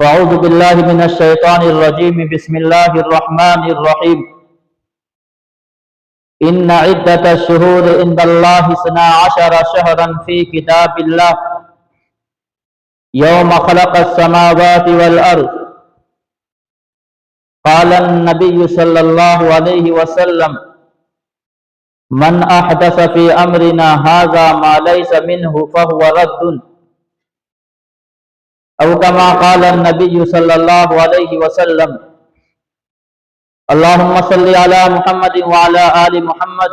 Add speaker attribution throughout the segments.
Speaker 1: أعوذ بالله من الشيطان الرجيم بسم الله الرحمن الرحيم إن عدة الشهور عند الله 12 شهرا في كتاب الله يوم خلق السماوات والأرض قال النبي صلى الله عليه وسلم من أحدث في أمرنا هذا ما ليس منه فهو رد او كما قال النبي صلى الله عليه وسلم اللهم صل على محمد وعلى آل محمد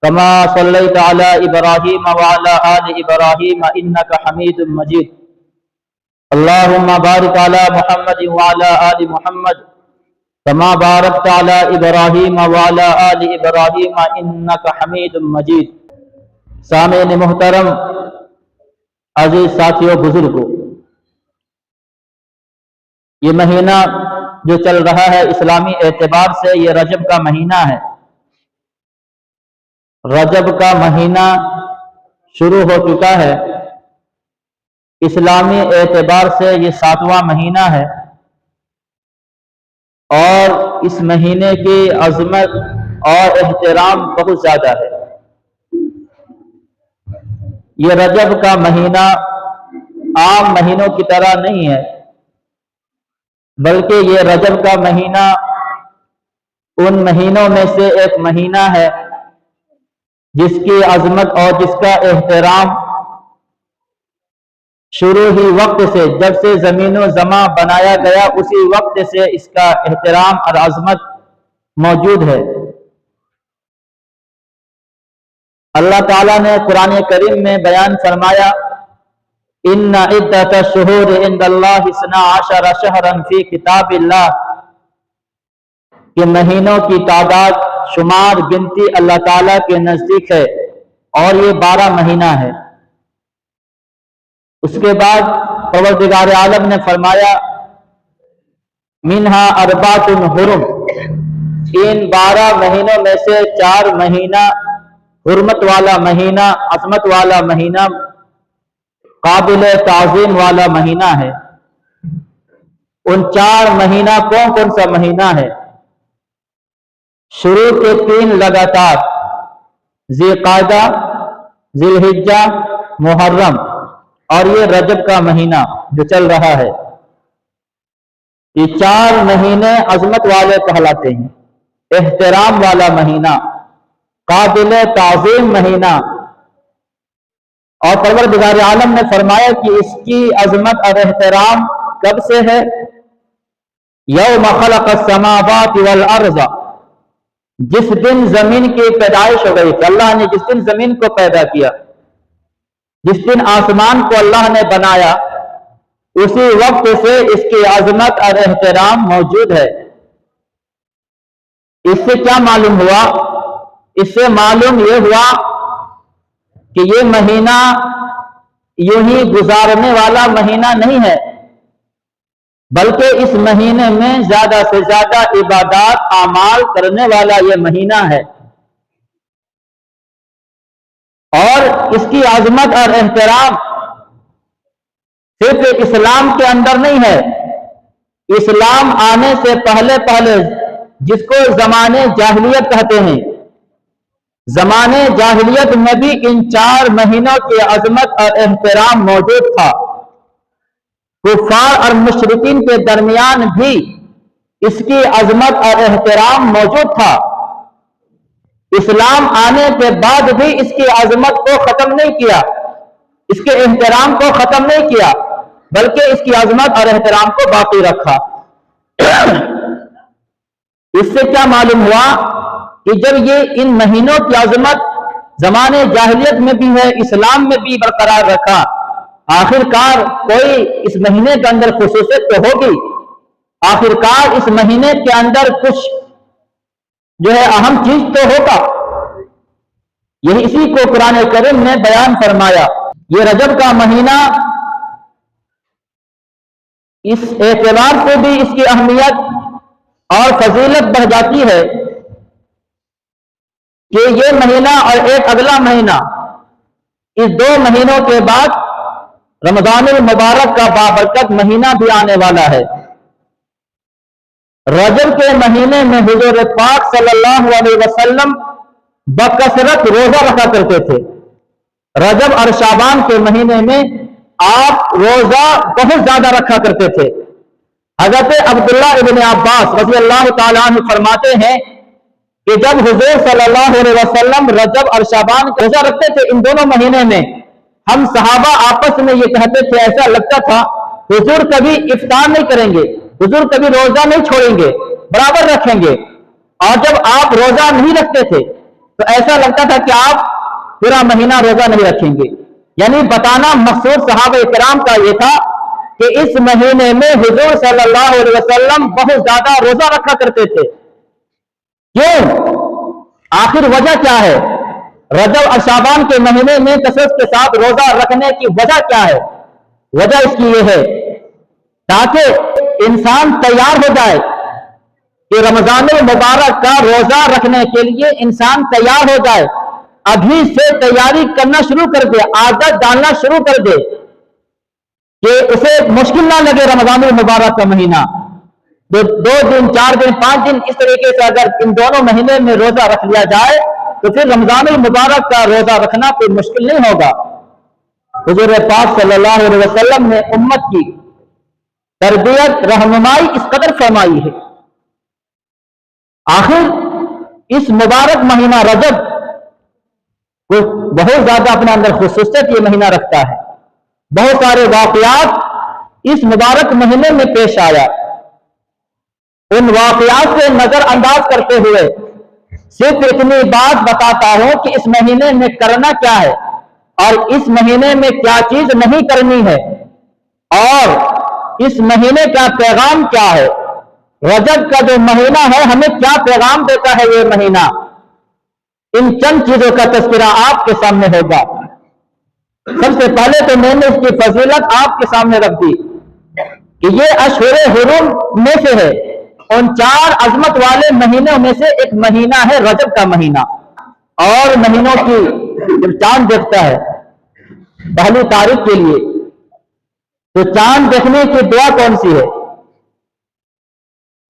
Speaker 1: كما صليت على إبراهيم وعلى آل إبراهيم إنك حميد مجيد اللهم بارك على محمد وعلى آل محمد كما باركت على إبراهيم وعلى آل إبراهيم إنك حميد مجيد۔ سامعین محترم، عزیز ساتھیوں، بزرگوں، یہ مہینہ جو چل رہا ہے اسلامی اعتبار سے یہ رجب کا مہینہ ہے۔ رجب کا مہینہ شروع ہو چکا ہے، اسلامی اعتبار سے یہ 7واں مہینہ ہے، اور اس مہینے کی عظمت اور احترام بہت زیادہ ہے۔ یہ رجب کا مہینہ عام مہینوں کی طرح نہیں ہے، بلکہ یہ رجب کا مہینہ ان مہینوں میں سے ایک مہینہ ہے جس کی عظمت اور جس کا احترام شروع ہی وقت سے، جب سے زمین و زماں بنایا گیا اسی وقت سے اس کا احترام اور عظمت موجود ہے۔ اللہ تعالیٰ نے قرآن کریم میں بیان فرمایا ان عدۃ الشہور عند اللہ 12 شہرا فی کتاب اللہ، کہ مہینوں کی تعداد، شمار، گنتی اللہ تعالیٰ کے نزدیک ہے، اور یہ 12 مہینہ ہے۔ اس کے بعد پروردگار عالم نے فرمایا منہا اربعۃ حرم، ان 12 مہینوں میں سے 4 مہینہ حرمت والا مہینہ، عظمت والا مہینہ، قابل تعظیم والا مہینہ ہے۔ ان 4 مہینہ کون کون سا مہینہ ہے؟ شروع کے 3 لگاتار، ذی قعدہ، ذی الحجہ، محرم، اور یہ رجب کا مہینہ جو چل رہا ہے، یہ 4 مہینے عظمت والے کہلاتے ہیں، احترام والا مہینہ، قابل تعظیم مہینہ۔ اور پروردگار عالم نے فرمایا کہ اس کی عظمت اور احترام کب سے ہے؟ یوم خلق السماوات والارض، جس دن زمین کی پیدائش ہو گئی، کہ اللہ نے جس دن زمین کو پیدا کیا، جس دن آسمان کو اللہ نے بنایا، اسی وقت سے اس کی عظمت اور احترام موجود ہے۔ اس سے کیا معلوم ہوا؟ اس سے معلوم یہ ہوا کہ یہ مہینہ یوں ہی گزارنے والا مہینہ نہیں ہے، بلکہ اس مہینے میں زیادہ سے زیادہ عبادات، اعمال کرنے والا یہ مہینہ ہے۔ اور اس کی عظمت اور احترام صرف اسلام کے اندر نہیں ہے، اسلام آنے سے پہلے جس کو زمانے جاہلیت کہتے ہیں، زمانے جاہلیت میں بھی ان 4 مہینوں کی عظمت اور احترام موجود تھا۔ کفار اور مشرکین کے درمیان بھی اس کی عظمت اور احترام موجود تھا۔ اسلام آنے کے بعد بھی اس کی عظمت کو ختم نہیں کیا، اس کے احترام کو ختم نہیں کیا، بلکہ اس کی عظمت اور احترام کو باقی رکھا۔ اس سے کیا معلوم ہوا کہ جب یہ ان مہینوں کی عظمت زمانے جاہلیت میں بھی ہے، اسلام میں بھی برقرار رکھا، آخرکار کوئی اس مہینے کے اندر خصوصیت تو ہوگی، آخرکار اس مہینے کے اندر کچھ جو ہے اہم چیز تو ہوگا۔ یہی اسی کو قرآن کریم نے بیان فرمایا۔ یہ رجب کا مہینہ اس اعتبار سے بھی اس کی اہمیت اور فضیلت بڑھ جاتی ہے کہ یہ مہینہ اور ایک اگلا مہینہ، اس 2 مہینوں کے بعد رمضان المبارک کا بابرکت مہینہ بھی آنے والا ہے۔ رجب کے مہینے میں حضور پاک صلی اللہ علیہ وسلم بکثرت روزہ رکھا کرتے تھے۔ رجب اور شعبان کے مہینے میں آپ روزہ بہت زیادہ رکھا کرتے تھے۔ حضرت عبداللہ ابن عباس رضی اللہ تعالیٰ عنہ فرماتے ہیں کہ جب حضور صلی اللہ علیہ وسلم رجب اور شعبان کا روزہ رکھتے تھے، ان دونوں مہینے میں ہم صحابہ آپس میں یہ کہتے تھے، ایسا لگتا تھا حضور کبھی افطار نہیں کریں گے، حضور کبھی روزہ نہیں چھوڑیں گے، برابر رکھیں گے۔ اور جب آپ روزہ نہیں رکھتے تھے تو ایسا لگتا تھا کہ آپ پورا مہینہ روزہ نہیں رکھیں گے۔ یعنی بتانا مقصود صحابہ کرام کا یہ تھا کہ اس مہینے میں حضور صلی اللہ علیہ وسلم بہت زیادہ روزہ رکھا کرتے تھے۔ کیوں؟ آخر وجہ کیا ہے؟ رجب اور شعبان کے مہینے میں کثرت کے ساتھ روزہ رکھنے کی وجہ کیا ہے؟ وجہ اس کی یہ ہے تاکہ انسان تیار ہو جائے کہ رمضان المبارک کا روزہ رکھنے کے لیے انسان تیار ہو جائے، ابھی سے تیاری کرنا شروع کر دے، عادت ڈالنا شروع کر دے کہ اسے مشکل نہ لگے رمضان المبارک کا مہینہ۔ 2 دن 4 دن 5 دن اس طریقے سے اگر ان دونوں مہینے میں روزہ رکھ لیا جائے تو پھر رمضان المبارک کا روزہ رکھنا کوئی مشکل نہیں ہوگا۔ حضور پاک صلی اللہ علیہ وسلم نے امت کی تربیت رہنمائی اس قدر فرمائی ہے۔ آخر اس مبارک مہینہ رجب کو بہت زیادہ اپنے اندر خصوصیت یہ مہینہ رکھتا ہے۔ بہت سارے واقعات اس مبارک مہینے میں پیش آیا۔ ان واقعات سے نظر انداز کرتے ہوئے صرف اتنی بات بتاتا ہوں کہ اس مہینے میں کرنا کیا ہے اور اس مہینے میں کیا چیز نہیں کرنی ہے اور اس مہینے کا پیغام کیا ہے۔ رجب کا جو مہینہ ہے ہمیں کیا پیغام دیتا ہے یہ مہینہ، ان چند چیزوں کا تذکرہ آپ کے سامنے ہوگا۔ سب سے پہلے تو میں نے اس کی فضیلت آپ کے سامنے رکھ دی کہ یہ اشہر حرم میں سے ہے، ان 4 عظمت والے مہینوں میں سے ایک مہینہ ہے رجب کا مہینہ۔ اور مہینوں کی جب چاند دیکھتا ہے پہلی تاریخ کے لیے تو چاند دیکھنے کی دعا کون سی ہے؟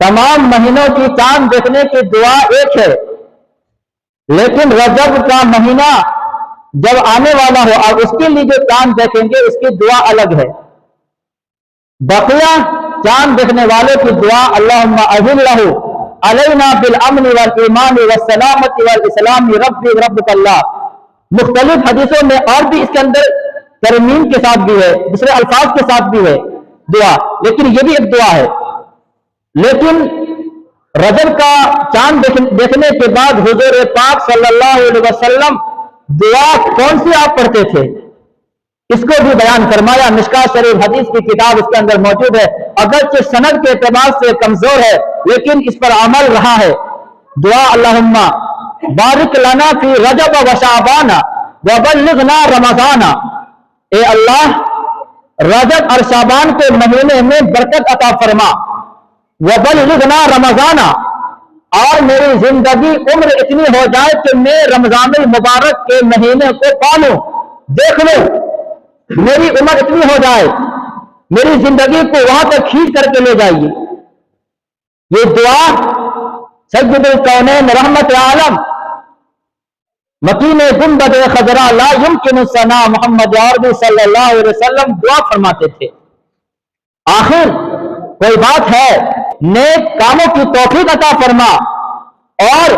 Speaker 1: تمام مہینوں کی چاند دیکھنے کی دعا ایک ہے، لیکن رجب کا مہینہ جب آنے والا ہو اور اس کے لیے جو چاند دیکھیں گے اس کی دعا الگ ہے۔ بقیہ چاند دیکھنے والے کی دعا اللہم اہلہ علینا بالامن والایمان والسلامت والاسلام ربی ربک اللہ۔ مختلف حدیثوں میں اور بھی اس کے اندر ترمیم کے ساتھ بھی ہے، دوسرے الفاظ کے ساتھ بھی ہے دعا، لیکن یہ بھی ایک دعا ہے۔ لیکن رجب کا چاند دیکھنے کے بعد حضور پاک صلی اللہ علیہ وسلم دعا کون سی آپ پڑھتے تھے اس کو بھی بیان فرمایا۔ مشکات شریف حدیث کی کتاب اس کے اندر موجود ہے، اگرچہ سند کے اعتبار سے کمزور ہے لیکن اس پر عمل رہا ہے۔ دعا اللہم بارک لنا فی رجب و شعبان وبلغنا رمضان، اے اللہ رجب اور شعبان کے مہینے میں برکت عطا فرما، وبلغنا رمضان، اور میری زندگی عمر اتنی ہو جائے کہ میں رمضان المبارک کے مہینے کو پالوں، دیکھ لوں، میری عمر اتنی ہو جائے، میری زندگی کو وہاں تک کھینچ کر کے لے جائیے۔ یہ دعا سید الکونین رحمت عالم مکین گنبد خضرا لا یمکن ثنا محمد عربی صلی اللہ علیہ وسلم دعا فرماتے تھے۔ آخر کوئی بات ہے، نیک کاموں کی توفیق عطا فرما اور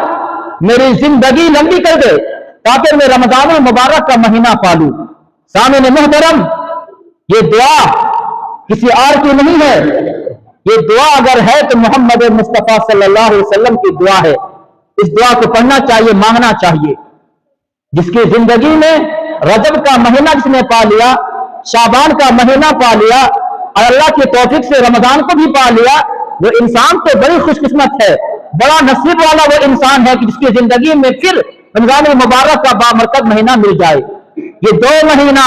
Speaker 1: میری زندگی لمبی کر دے تاکہ میں رمضان المبارک کا مہینہ پالوں۔ سامعین محترم، یہ دعا کسی اور کی نہیں ہے، یہ دعا اگر ہے تو محمد مصطفیٰ صلی اللہ علیہ وسلم کی دعا ہے۔ اس دعا کو پڑھنا چاہیے، مانگنا چاہیے۔ جس کی زندگی میں رجب کا مہینہ جس نے پا لیا، شعبان کا مہینہ پا لیا اور اللہ کی توفیق سے رمضان کو بھی پا لیا، وہ انسان تو بڑی خوش قسمت ہے، بڑا نصیب والا وہ انسان ہے کہ جس کی زندگی میں پھر رمضان المبارک کا بامرکت مہینہ مل جائے۔ یہ 2 مہینہ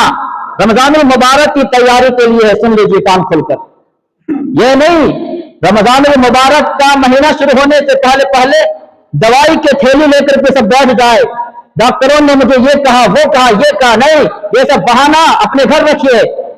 Speaker 1: رمضان المبارک کی تیاری کے لیے ہے، سن لیجیے کان کھول کر۔ یہ نہیں رمضان المبارک کا مہینہ شروع ہونے سے پہلے دوائی کے تھیلی لے کر کے سب بیٹھ جائے، ڈاکٹروں نے مجھے یہ کہا وہ کہا یہ کہا، نہیں، یہ سب بہانہ اپنے گھر رکھیے،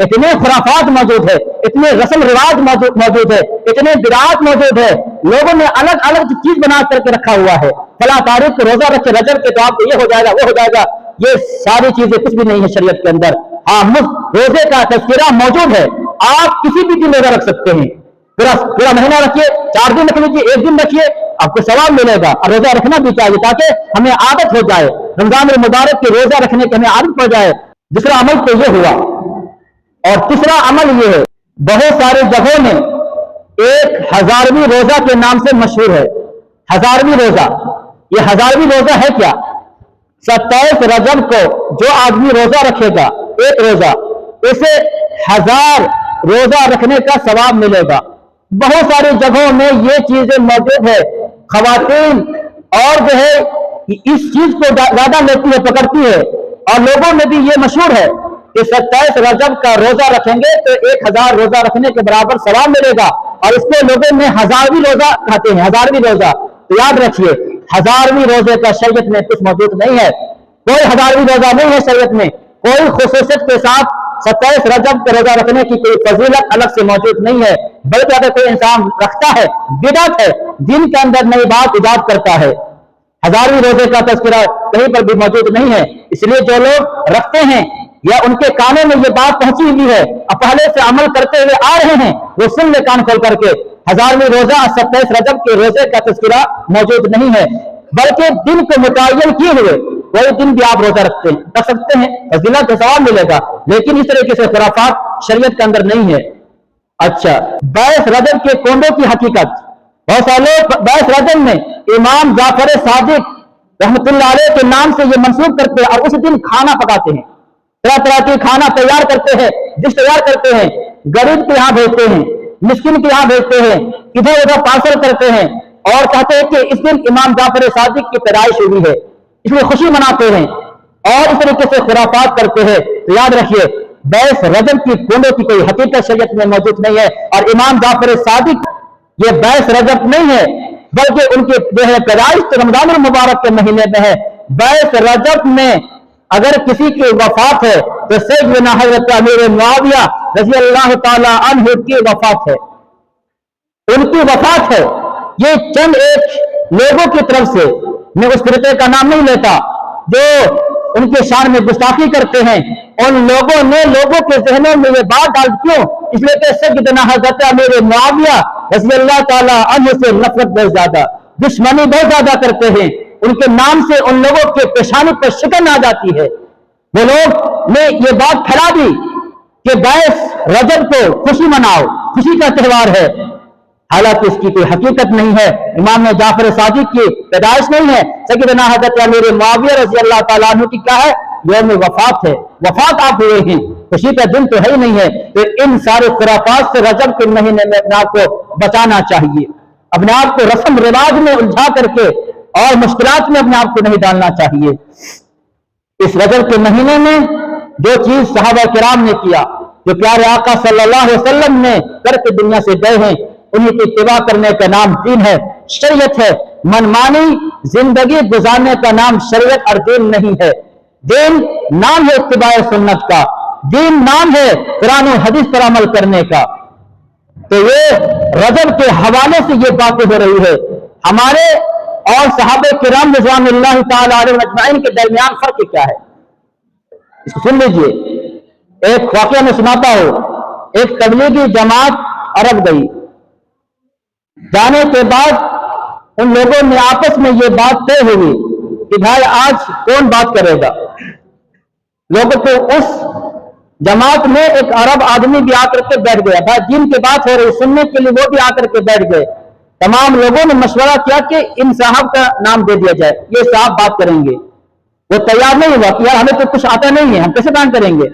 Speaker 1: اتنے خرافات موجود ہے, اتنے رسم رواج موجود ہے, اتنے بدعات موجود ہے, لوگوں نے الگ الگ چیز بنا کر کے رکھا ہوا ہے. فلاں تاریخ کو روزہ رکھے رجب کے تو آپ کو یہ ہو جائے گا, وہ ہو جائے گا. یہ ساری چیزیں کچھ بھی نہیں ہے شریعت کے اندر. ہاں, مفت روزے کا تذکرہ موجود ہے. آپ کسی بھی دن روزہ رکھ سکتے ہیں, پورا مہینہ رکھیے, 4 دن رکھ لیجیے, 1 دن رکھیے, آپ کو ثواب ملے گا. اور روزہ رکھنا بھی چاہیے تاکہ ہمیں عادت ہو جائے, رمضان المبارک کے روزہ رکھنے کی ہمیں عادت پڑ جائے. دوسرا عمل تو یہ ہوا. اور تیسرا عمل یہ ہے, بہت ساری جگہوں میں ایک 1000ویں روزہ کے نام سے مشہور ہے. 1000ویں روزہ, یہ 1000ویں روزہ ہے کیا؟ 27 رجب کو جو آدمی روزہ رکھے گا, ایک روزہ, اسے 1000 روزہ رکھنے کا ثواب ملے گا. بہت ساری جگہوں میں یہ چیزیں موجود ہے. خواتین اور جو ہے اس چیز کو زیادہ لیتی ہے, پکڑتی ہے, اور لوگوں میں بھی یہ مشہور ہے کہ 27 رجب کا روزہ رکھیں گے تو 1000 روزہ رکھنے کے برابر ثواب ملے گا. اور اس کو لوگوں میں 1000ویں روزہ کہتے ہیں, 1000ویں روزہ. تو یاد رکھیے, 1000ویں روزے کا شریعت میں کچھ موجود نہیں ہے. کوئی 1000ویں روزہ نہیں ہے شریعت میں. کوئی خصوصیت کے ساتھ 27 رجب کا روزہ رکھنے کی کوئی فضیلت الگ سے موجود نہیں ہے. بلکہ اگر کوئی انسان رکھتا ہے, بدعت ہے, دین کے اندر نئی بات ایجاد کرتا ہے. 1000ویں روزے کا تذکرہ کہیں پر بھی موجود نہیں ہے. اس لیے جو لوگ رکھتے ہیں یا ان کے کانوں میں یہ بات پہنچی ہوئی ہے اور پہلے سے عمل کرتے ہوئے آ رہے ہیں, وہ سن لے کان کھول کر کے. 1000ویں روزہ 27 رجب کے روزے کا تذکرہ موجود نہیں ہے, بلکہ دن کو متعین کیے ہوئے کوئی دن بھی آپ روزہ رکھ سکتے ہیں, فضیلت کا ثواب ملے گا. لیکن اس طریقے سے خرافات شریعت کے اندر نہیں ہے. اچھا, 22 رجب کے کونڈوں کی حقیقت. بہت سارے لوگ 22 رجب میں امام جعفر صادق رحمت اللہ علیہ کے نام سے یہ منسوب کرتے ہیں اور اس دن کھانا پکاتے ہیں, طرح طرح کے کھانا تیار کرتے ہیں, ڈش تیار کرتے ہیں, غریب کے یہاں بھیجتے ہیں, مسکین کے یہاں بھیجتے ہیں, ادھر ادھر پارسل کرتے ہیں, اور کہتے ہیں کہ اس دن امام جعفر صادق کی پیدائش ہوئی ہے, اس لیے خوشی مناتے ہیں, اور اس طریقے سے خرافات کرتے ہیں. تو یاد رکھیے, 22 رجب کی کونڈوں کی کوئی حقیقت شریعت میں موجود نہیں ہے. اور امام جعفر صادق یہ 22 رجب نہیں ہے, بلکہ ان کی جو ہے پیدائش تو رمضان المبارک کے مہینے میں ہے. 22 رجب میں اگر کسی کی وفات ہے تو سیدنا حضرت امیر معاویہ رضی اللہ تعالی عنہ کی وفات ہے, ان کی وفات ہے. یہ چند ایک لوگوں کی طرف سے, میں اس فرقے کا نام نہیں لیتا جو ان کے شان میں گستاخی کرتے ہیں, ان لوگوں نے لوگوں کے ذہنوں میں یہ بات ڈال, کیوں؟ اس لیے کہ سیدنا حضرت امیر معاویہ رضی اللہ تعالی عنہ سے نفرت بہت زیادہ, دشمنی بہت زیادہ کرتے ہیں. ان کے نام سے ان لوگوں کے پیشانی پر شکن آ جاتی ہے. وہ لوگ نے یہ بات پھیلا دی کہ 22 رجب کو خوشی مناؤ, خوشی کا تہوار ہے, حالانکہ اس کی کوئی حقیقت نہیں ہے. امام جعفر صادق کی پیدائش نہیں ہے. سیدنا حضرت امیر معاویہ رضی اللہ تعالیٰ عنہ کی کیا ہے؟ یوم وفات ہے, وفات آپ ہوئے ہیں, خوشی کا دن تو ہے ہی نہیں ہے. تو ان سارے خرافات سے رجب کے مہینے میں اپنے آپ کو بچانا چاہیے, اپنے آپ کو رسم رواج میں الجھا کر کے اور مشکلات میں اپنے آپ کو نہیں ڈالنا چاہیے. اس رجب کے مہینے میں جو چیز صحابہ کرام نے کیا, جو پیارے آقا صلی اللہ علیہ وسلم نے کر کے دنیا سے گئے ہیں, انہیں کی اتباع کرنے کا نام دین ہے, شریعت ہے. منمانی زندگی گزارنے کا نام شریعت اور دین نہیں ہے. دین نام ہے اتباع سنت کا, دین نام ہے قرآن و حدیث پر عمل کرنے کا. تو یہ رجب کے حوالے سے یہ باتیں ہو رہی ہے. ہمارے اور صحابہ کرام رضوان اللہ تعالی علیہ اجمعین کے درمیان فرق کیا ہے, اس کو سن لیجئے. ایک واقعہ میں سناتا ہوں. ایک تبلیغی جماعت عرب گئی, جانے کے بعد ان لوگوں میں آپس میں یہ بات طے ہوئی کہ بھائی آج کون بات کرے گا. لوگوں کو اس جماعت میں ایک عرب آدمی بھی آ کر کے بیٹھ گیا. بھائی دین کی بات ہو رہی سننے کے لیے, وہ بھی آ کر کے بیٹھ گئے. تمام لوگوں نے مشورہ کیا کہ ان صاحب کا نام دے دیا جائے, یہ صاحب بات کریں گے. وہ تیار نہیں ہوا کہ یار ہمیں تو کچھ آتا نہیں ہے, ہم کیسے بیان کریں گے.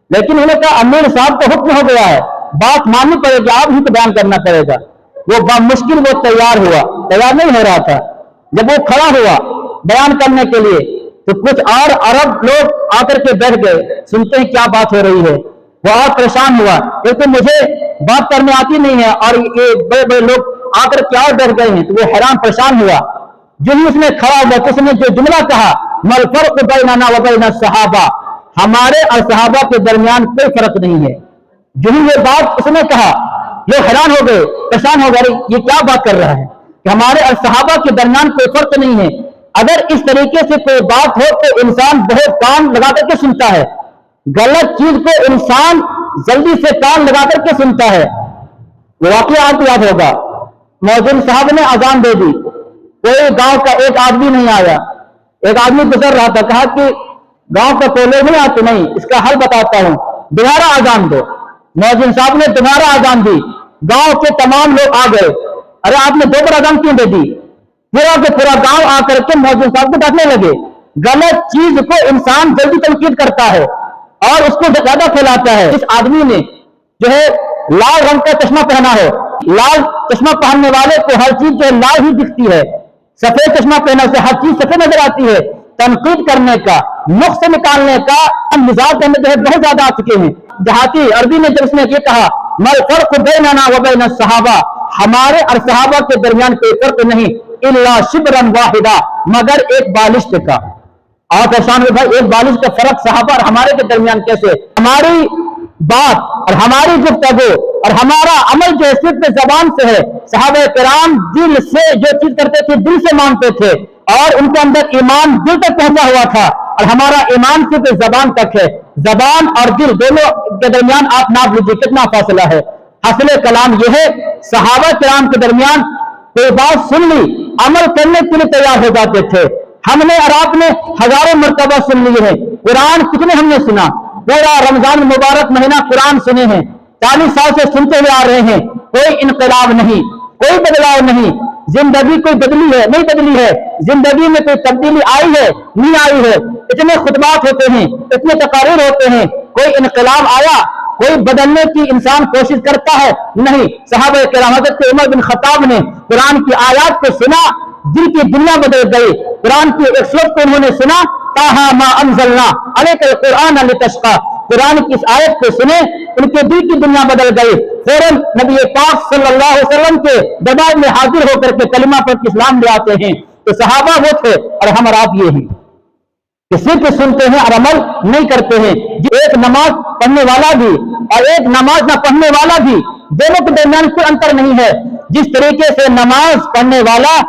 Speaker 1: لیکن انہوں نے کہا امیر صاحب کا حکم ہو گیا ہے, بات ماننی پڑے گی, آپ ہی کو بیان کرنا پڑے گا. وہ بمشکل وہ تیار ہوا, تیار نہیں ہو رہا تھا. جب وہ کھڑا ہوا بیان کرنے کے لیے تو کچھ اور عرب لوگ آ کر کے بیٹھ گئے, سنتے ہیں کیا بات ہو رہی ہے. وہ اور پریشان ہوا, کیونکہ مجھے بات کرنے آتی نہیں ہے اور یہ بڑے بڑے لوگ آ کر کے اور بیٹھ گئے ہیں. تو وہ حیران پریشان ہوا. جو ہی اس نے کھڑا ہوا تو اس نے جو جملہ کہا, مل فرق بیننا و بین الصحابہ, ہمارے اور صحابہ کے درمیان کوئی فرق نہیں ہے. جو ہی یہ بات اس نے کہا لوگ حیران ہو گئے, پریشان ہو گئے, یہ کیا بات کر رہا ہے کہ ہمارے اور صحابہ کے درمیان کوئی فرق نہیں ہے. اگر اس طریقے سے کوئی بات ہو تو انسان بہت کان لگا کر کے سنتا ہے, غلط چیز کو انسان جلدی سے کان لگا کر کے سنتا ہے. وہ واقعہ آپ کو یاد ہوگا, مؤذن صاحب نے اذان دے دی, کوئی گاؤں کا ایک آدمی نہیں آیا. ایک آدمی گزر رہا تھا, کہا کہ گاؤں کا کوئی لوگ نہیں آتے, نہیں, اس کا حل بتاتا ہوں, دوبارہ اذان دو. مؤذن صاحب نے دوبارہ اذان دی, گاؤں کے تمام لوگ آ گئے. ارے آپ نے دو بار اذان کیوں دے دی؟ پورا گاؤں آ کر کے مؤذن صاحب کو ڈانٹنے لگے. غلط چیز کو انسان جلدی تنقید کرتا ہے اور اس کو زیادہ پھیلاتا ہے. اس آدمی نے جو ہے لال رنگ کا چشمہ پہنا ہے, لال چشمہ پہننے والے کو ہر چیز جو ہے لال ہی دکھتی ہے, سفید چشمہ پہننے سے ہر چیز سفید نظر آتی ہے. تنقید کرنے کا, نقص نکالنے کا ہم مزاج کے اندر جو ہے بہت زیادہ آ چکے ہیں. دیہاتی عربی میں جب اس نے یہ کہا مل فرق بیننا و بین الصحابہ, ہمارے اور صحابہ کے درمیان کوئی فرق نہیں, الا شبرا واحدا, مگر ایک بالشت کا. آپ پریشان ہوئے, بھائی ایک بالشت کا فرق صحابہ اور ہمارے کے درمیان کیسے؟ ہماری بات اور ہماری گفتگو اور ہمارا عمل جو ہے صرف زبان سے ہے. صحابہ کرام دل سے جو چیز کرتے تھے دل سے مانتے تھے اور ان کے اندر ایمان دل تک پہنچا ہوا تھا, اور ہمارا ایمان صرف زبان تک ہے. زبان اور دل دونوں کے درمیان آپ ناپ لیجیے کتنا فاصلہ ہے. اصل کلام یہ ہے, صحابہ کرام کے درمیان کوئی بات سن لی, عمل کرنے کے لیے تیار ہو جاتے تھے. ہم نے اور آپ نے ہزاروں مرتبہ سن لیے ہیں. قرآن کتنے ہم نے سنا, پورا رمضان مبارک مہینہ قرآن سنے ہیں, 40 سال سے سنتے ہوئے آ رہے ہیں. کوئی انقلاب نہیں, کوئی بدلاؤ نہیں. زندگی کوئی بدلی ہے نہیں بدلی ہے, زندگی میں کوئی تبدیلی آئی ہے نہیں آئی ہے. اتنے خطبات ہوتے ہیں, اتنے تقاریر ہوتے ہیں, کوئی انقلاب آیا, کوئی بدلنے کی انسان کوشش کرتا ہے نہیں. صحابہ کرام حضرت عمر بن خطاب نے قرآن کی آیات کو سنا, دل کی دنیا بدل گئی. قرآن کی ایک سورت کو انہوں نے سنا, طٰہٰ ما انزلنا علیک القرآن لتشقیٰ, قرآن کی اس آیت کو سنے, ان کے دل کی دنیا بدل گئی. فوراً نبی پاک صلی اللہ علیہ وسلم کے دربار میں حاضر ہو کر کے کلمہ پڑھ کے اسلام لے آتے ہیں. تو صحابہ وہ تھے اور ہم اور آپ یہ ہیں کہ صرف سنتے ہیں اور عمل نہیں کرتے ہیں. ایک نماز پڑھنے والا بھی اور ایک نماز نہ پڑھنے والا بھی, دونوں کے درمیان کوئی انتر نہیں ہے. جس طریقے سے نماز پڑھنے والا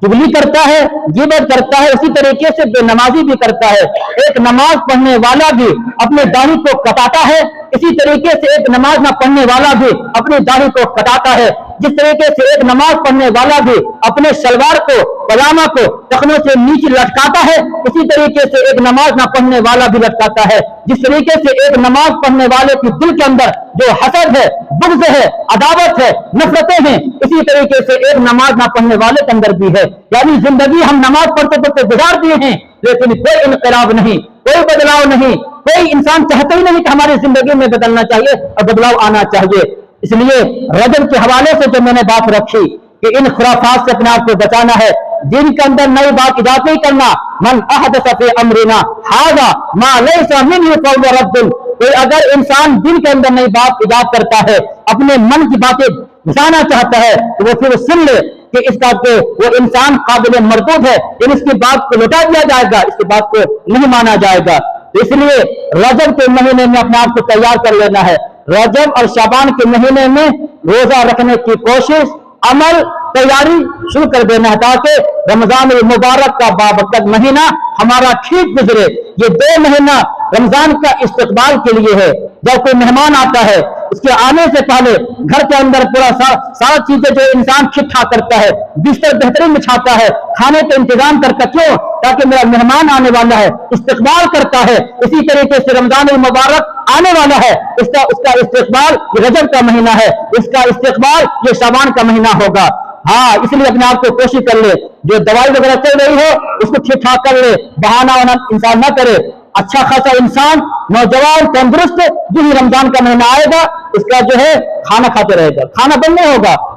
Speaker 1: چغلی کرتا ہے, غیبت کرتا ہے, اسی طریقے سے بے نمازی بھی کرتا ہے. ایک نماز پڑھنے والا بھی اپنے داڑھی کو کٹاتا ہے, اسی طریقے سے ایک نماز نہ پڑھنے والا بھی اپنی داڑھی کو کٹاتا ہے. جس طریقے سے ایک نماز پڑھنے والا بھی اپنے شلوار کو, پجامہ کو ٹخنوں سے نیچے لٹکاتا ہے, اسی طریقے سے ایک نماز نہ پڑھنے والا بھی لٹکاتا ہے. جس طریقے سے ایک نماز پڑھنے والے کے دل کے اندر جو حسد ہے, بغض ہے, عداوت ہے, نفرتیں ہیں, اسی طریقے سے ایک نماز نہ پڑھنے والے کے اندر بھی ہے. یعنی زندگی ہم نماز پڑھتے پڑھتے گزار دیے ہیں, لیکن کوئی انقلاب نہیں, کوئی بدلاؤ نہیں. کوئی انسان چاہتا ہی نہیں کہ ہماری زندگی میں بدلنا چاہیے اور بدلاؤ آنا چاہیے. اس لیے رجب کے حوالے سے جو میں نے بات رکھی کہ ان خرافات سے اپنے آپ کو بچانا ہے, دین کے اندر نئی بات ایجاد نہیں کرنا. من احدث فی امرنا ھذا ما لیس منہ فہو رد. کوئی اگر انسان دین کے اندر نئی بات ایجاد کرتا ہے, اپنے من کی باتیں گھسانا چاہتا ہے, تو وہ پھر سن لے کہ اس بات کو وہ انسان قابل مردود ہے, یعنی اس کی بات کو لوٹا دیا جائے گا, اس کی بات کو نہیں مانا جائے گا. اس لیے رجب کے مہینے میں اپنے آپ کو تیار کر لینا ہے. رجب اور شعبان کے مہینے میں روزہ رکھنے کی کوشش, عمل, تیاری شروع کر دینا ہے, تاکہ رمضان المبارک کا بابرکت مہینہ ہمارا ٹھیک گزرے. یہ 2 مہینہ رمضان کا استقبال کے لیے ہے. جب کوئی مہمان آتا ہے, اس کے آنے سے پہلے گھر کے اندر پورا سارا چیزیں جو انسان ٹھیک ٹھاک کرتا ہے, بستر بہترین بچھاتا ہے, کھانے کا انتظام کرتا, کیوں؟ تاکہ میرا مہمان آنے والا ہے, استقبال کرتا ہے. اسی طریقے سے رمضان المبارک آنے والا ہے, اس کا استقبال یہ رجب کا مہینہ ہے, اس کا استقبال یہ شعبان کا مہینہ ہوگا. ہاں, اس لیے اپنے آپ کو کوشش کر لے, جو دوائی وغیرہ چل رہی ہو اس کو ٹھیک ٹھاک کر لے, بہانہ انسان نہ کرے. اچھا خاصا انسان نوجوان تندرست جو ہی رمضان کا مہینہ آئے گا, اس کا جو ہے کھانا کھاتے رہے گا, کھانا بند نہیں ہوگا.